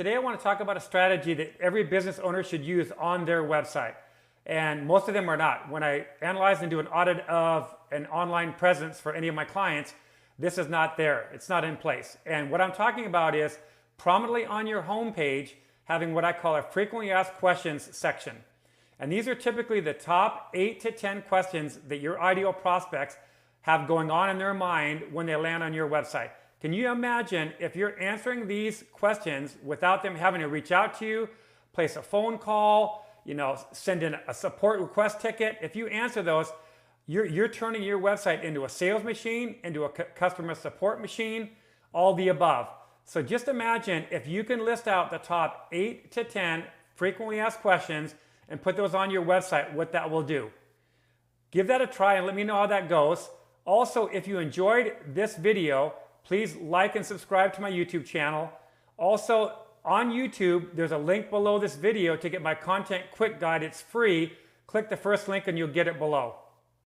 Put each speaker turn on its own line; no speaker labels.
Today I want to talk about a strategy that every business owner should use on their website. And most of them are not. When I analyze and do an audit of an online presence for any of my clients, this is not there. It's not in place. And what I'm talking about is prominently on your homepage, having what I call a frequently asked questions section. And these are typically the top 8 to 10 questions that your ideal prospects have going on in their mind when they land on your website. Can you imagine if you're answering these questions without them having to reach out to you, place a phone call, send in a support request ticket? If you answer those, you're turning your website into a sales machine, into a customer support machine, all the above. So just imagine if you can list out the top 8 to 10 frequently asked questions and put those on your website, what that will do. Give that a try and let me know how that goes. Also, if you enjoyed this video, please like and subscribe to my YouTube channel. Also, on YouTube, there's a link below this video to get my content quick guide. It's free. Click the first link and you'll get it below.